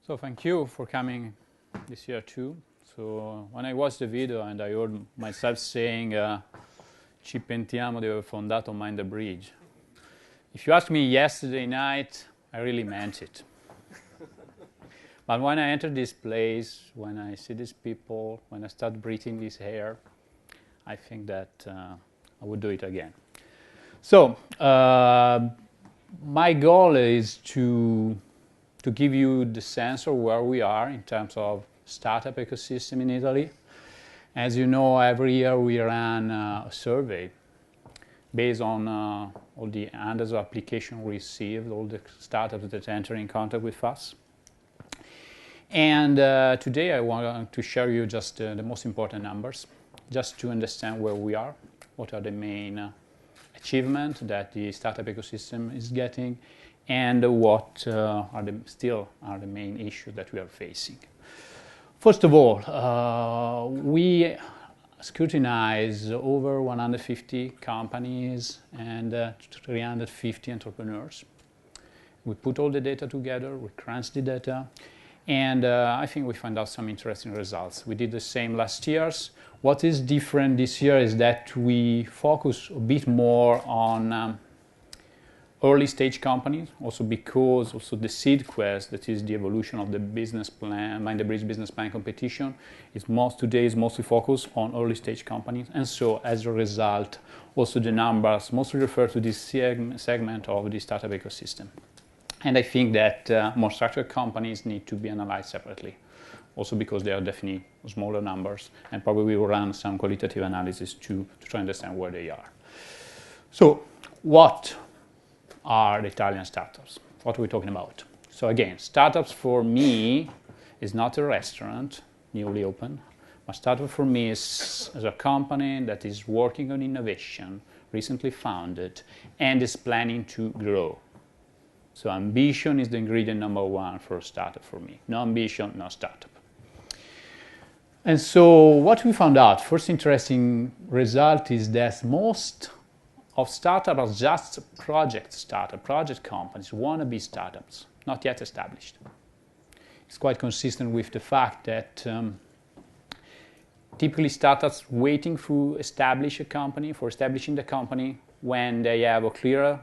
So thank you for coming this year too. So when I watched the video and I heard myself saying ci pentiamo di aver fondato Mind the Bridge. If you asked me yesterday night, I really meant it. But when I enter this place, when I see these people, when I start breathing this air, I think that I would do it again. So my goal is to give you the sense of where we are in terms of startup ecosystem in Italy. As you know, every year we run a survey based on all the hundreds of applications received, all the startups that enter in contact with us. And today I want to share you just the most important numbers, just to understand where we are, what are the main achievements that the startup ecosystem is getting, and what still are the main issues that we are facing. First of all, we scrutinize over 150 companies and 350 entrepreneurs. We put all the data together, we crunch the data, and I think we find out some interesting results. We did the same last year. What is different this year is that we focus a bit more on early stage companies, also because the seed quest, that is the evolution of the business plan, Mind the Bridge business plan competition, today is mostly focused on early stage companies. And so as a result, also the numbers mostly refer to this segment of the startup ecosystem. And I think that more structured companies need to be analyzed separately, also because they are definitely smaller numbers, and probably we will run some qualitative analysis to try to understand where they are. So what are the Italian startups? What are we talking about? So again, startups for me is not a restaurant newly open, but startup for me is a company that is working on innovation, recently founded, and is planning to grow. So ambition is the ingredient number one for a startup for me. No ambition, no startup. And so what we found out, first interesting result is that most of startups are just project companies, wannabe startups, not yet established. It's quite consistent with the fact that typically startups waiting to establish a company, for establishing the company when they have a clearer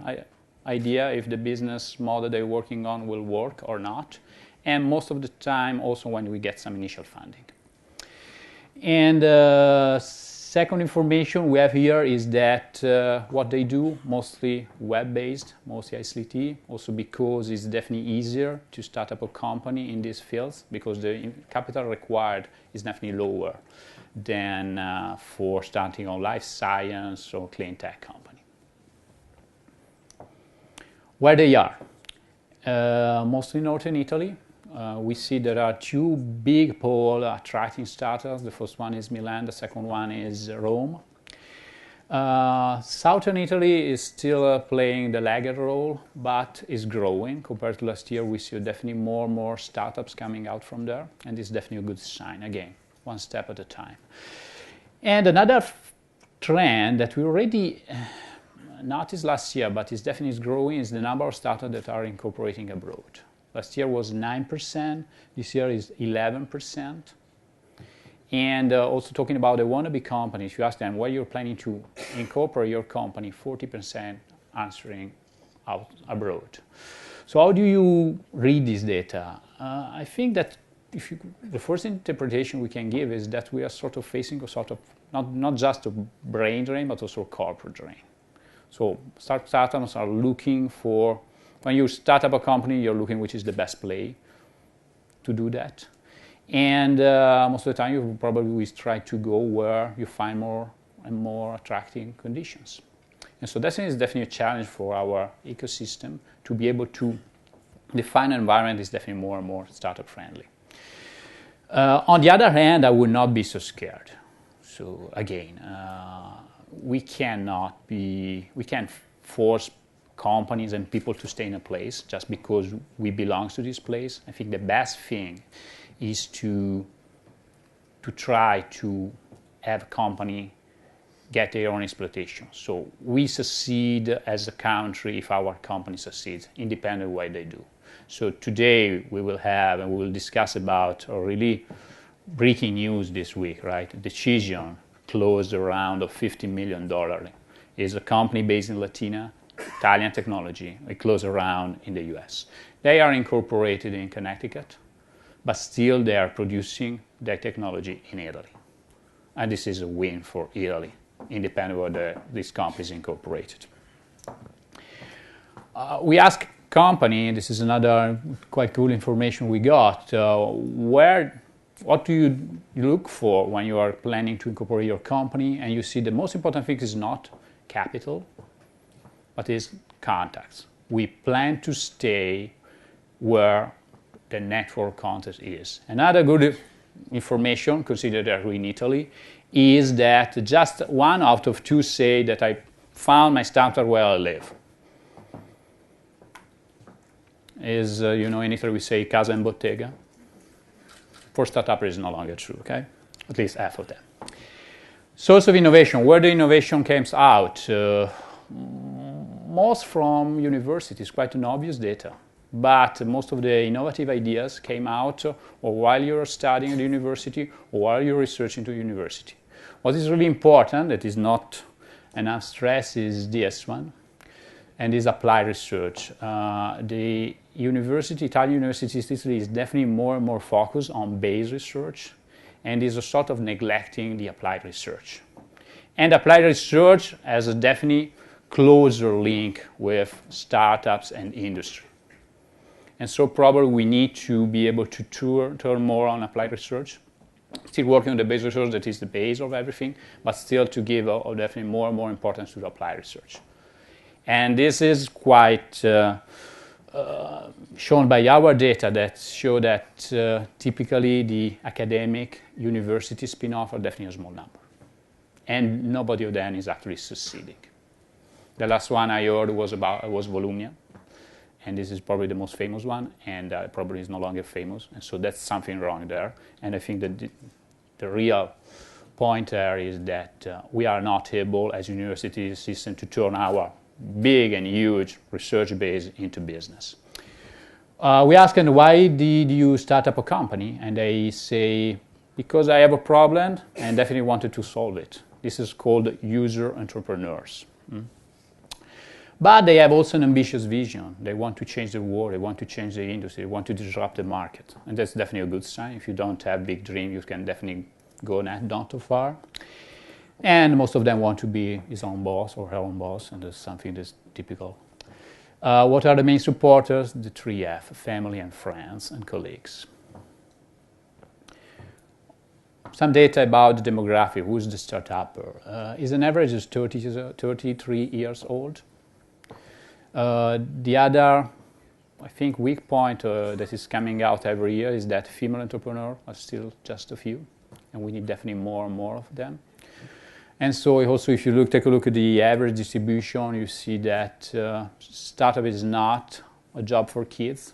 idea if the business model they're working on will work or not, and most of the time also when we get some initial funding. And second information we have here is that what they do, mostly web-based, mostly ICT, also because it's definitely easier to start up a company in these fields because the capital required is definitely lower than for starting on life science or clean tech company. Where they are, mostly northern Italy. We see there are two big poles attracting startups. The first one is Milan, the second one is Rome. Southern Italy is still playing the laggard role, but is growing. Compared to last year, we see definitely more and more startups coming out from there, and it's definitely a good sign. Again, one step at a time. And another trend that we already noticed last year, but it's definitely growing, is the number of startups that are incorporating abroad. Last year was 9%, this year is 11%. And also talking about the wannabe companies, you ask them where you're planning to incorporate your company, 40% answering out abroad. So how do you read this data? I think that the first interpretation we can give is that we are sort of facing a sort of, not just a brain drain, but also a corporate drain. So startups are looking for, when you start up a company, you're looking which is the best play to do that. And most of the time, you probably will try to go where you find more and more attractive conditions. And so that is definitely a challenge for our ecosystem to be able to define an environment is definitely more and more startup friendly. On the other hand, I would not be so scared. So again, we can't force companies and people to stay in a place just because we belong to this place. I think the best thing is to try to have a company get their own exploitation. So we succeed as a country if our company succeeds, independent of what they do. So today we will have, and we will discuss about a really breaking news this week, right? Decision closed a round of $50 million. It's a company based in Latina, Italian technology. It closed a round in the US. They are incorporated in Connecticut, but still they are producing their technology in Italy. And this is a win for Italy, independent of whether this company is incorporated. We asked company, this is another quite cool information we got, what do you look for when you are planning to incorporate your company? And you see the most important thing is not capital, but is contacts. We plan to stay where the network content is. Another good information, considered that we're in Italy, is that just 1 out of 2 say that I found my startup where I live. Is, in Italy we say casa in bottega. For startup, it is no longer true, okay? At least half of them. Source of innovation, where the innovation comes out. Most from universities, quite an obvious data. But most of the innovative ideas came out or while you're studying at the university or while you're researching to university. What is really important, that is not enough stress, is this one, and is applied research. The Italian universities is definitely more and more focused on base research and is a sort of neglecting the applied research. And applied research has a definitely closer link with startups and industry. And so probably we need to be able to turn more on applied research. Still working on the base research, that is the base of everything, but still to give definitely more and more importance to the applied research. And this is quite shown by our data that show that typically the academic university spin-off are definitely a small number. And nobody of them is actually succeeding. The last one I heard was Volumnia, and this is probably the most famous one, and probably is no longer famous, and so that's something wrong there. And I think that the real point there is that we are not able, as a university system, to turn our big and huge research base into business. We ask them, why did you start up a company? And they say, because I have a problem and definitely wanted to solve it. This is called user entrepreneurs. But they have also an ambitious vision. They want to change the world, they want to change the industry, they want to disrupt the market. And that's definitely a good sign. If you don't have big dream, you can definitely go not too far. And most of them want to be his own boss or her own boss, and that's something that's typical. What are the main supporters? The 3F, family and friends and colleagues. Some data about the demographic, who's the startupper. Is an average is 33 years old. The other, I think, weak point that is coming out every year is that female entrepreneurs are still just a few, and we need definitely more and more of them. And so also, if you take a look at the average distribution, you see that startup is not a job for kids,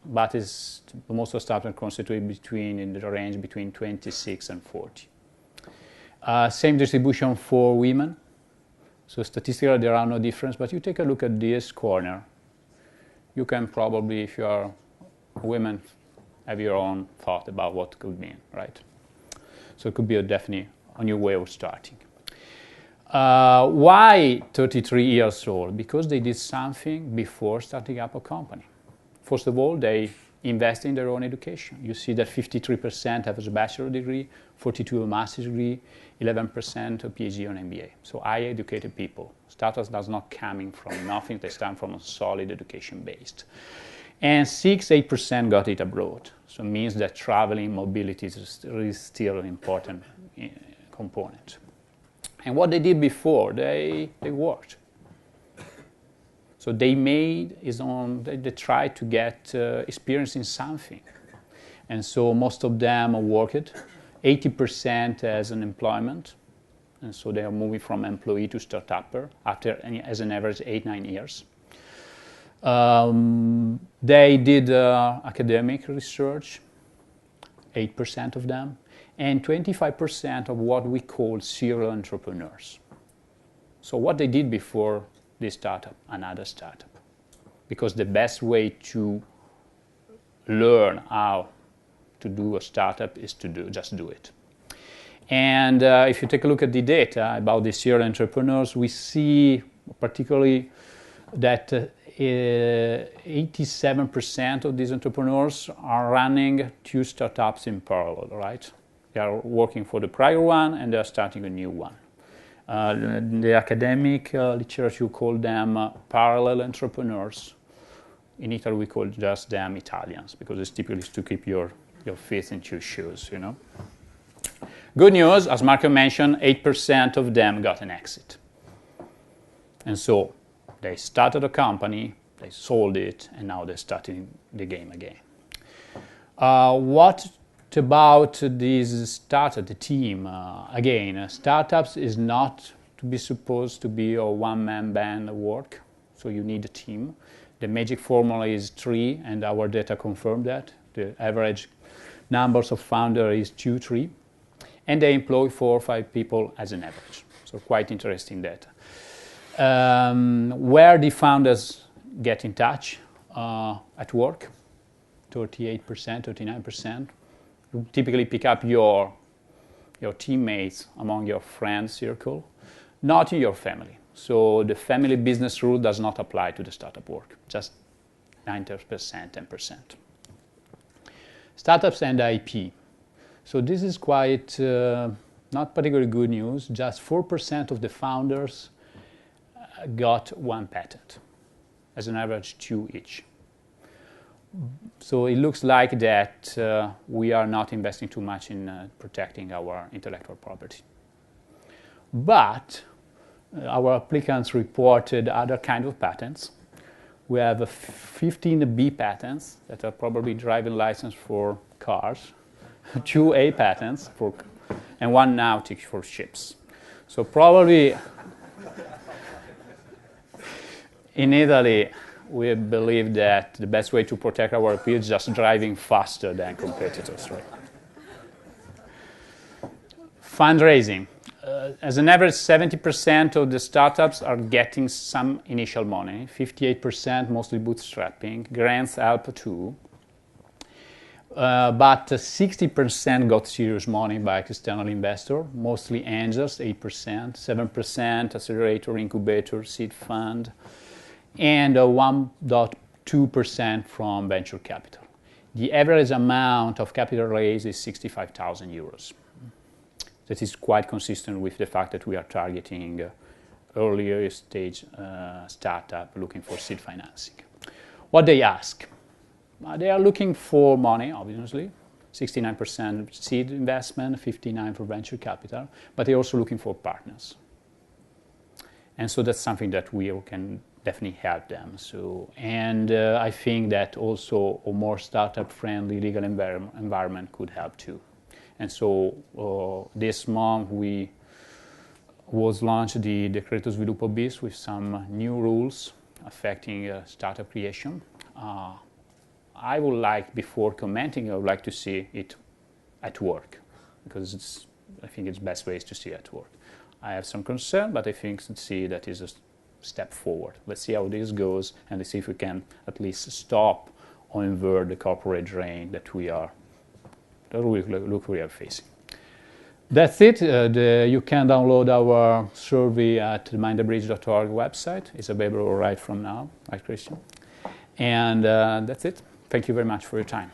but most of startups constitute in the range between 26 and 40. Same distribution for women. So statistically, there are no difference, but you take a look at this corner. You can probably, if you are women, have your own thought about what could mean, right? So it could be definitely a new way of starting. Why 33 years old? Because they did something before starting up a company. First of all, they invest in their own education. You see that 53% have a bachelor degree, 42% a master's degree, 11% a PhD or MBA. So high educated people. Startups does not coming from nothing, they start from a solid education based. And 8% got it abroad. So it means that traveling, mobility is still an important component. And what they did before, they worked. So they they tried to get experience in something. And so most of them worked, 80% as an employment. And so they are moving from employee to startupper after, as an average, 8-9 years. They did academic research, 8% of them, and 25% of what we call serial entrepreneurs. So what they did before this startup, another startup. because the best way to learn how to do a startup is to just do it. And if you take a look at the data about the serial entrepreneurs, we see particularly that 87% of these entrepreneurs are running 2 startups in parallel, right? They are working for the prior one and they are starting a new one. The academic literature call them parallel entrepreneurs. In Italy, we call just them Italians, because it's typically to keep your feet in 2 shoes, you know. Good news, as Marco mentioned, 8% of them got an exit. And so they started a company, they sold it, and now they're starting the game again. What about this startup, the team? Again, startups is not to be supposed to be a one-man band work, so you need a team. The magic formula is 3, and our data confirm that. The average numbers of founders is 2, 3, and they employ 4 or 5 people as an average. So quite interesting data. Where the founders get in touch at work, 38%, 39%. You typically pick up your teammates among your friend circle, not in your family. So the family business rule does not apply to the startup work, just 90%, 10%. Startups and IP. So this is quite not particularly good news. Just 4% of the founders got 1 patent, as an average 2 each. So it looks like that we are not investing too much in protecting our intellectual property. But our applicants reported other kind of patents. We have 15 B patents that are probably driving license for cars, 2 A patents and 1 nautic for ships. So probably in Italy, we believe that the best way to protect our IP is just driving faster than competitors, right? Fundraising. As an average, 70% of the startups are getting some initial money, 58% mostly bootstrapping, grants help too. But 60% got serious money by external investor, mostly angels, 8%, 7% accelerator, incubator, seed fund, and 1.2% from venture capital. The average amount of capital raised is 65,000 euros. That is quite consistent with the fact that we are targeting earlier stage startup looking for seed financing. What they ask? They are looking for money, obviously, 69% seed investment, 59% for venture capital, but they're also looking for partners. And so that's something that we can definitely help them. So, and I think that also a more startup-friendly legal environment could help too. And so this month we launched the Decreto Sviluppo Bis with some new rules affecting startup creation. I would like, before commenting, I would like to see it at work, because I think it's best ways to see it at work. I have some concern, but I think to see that is a step forward. Let's see how this goes, and let's see if we can at least stop or invert the corporate drain that we are facing. That's it. You can download our survey at the mindthebridge.org website. It's available right from now, right, Christian? And that's it. Thank you very much for your time.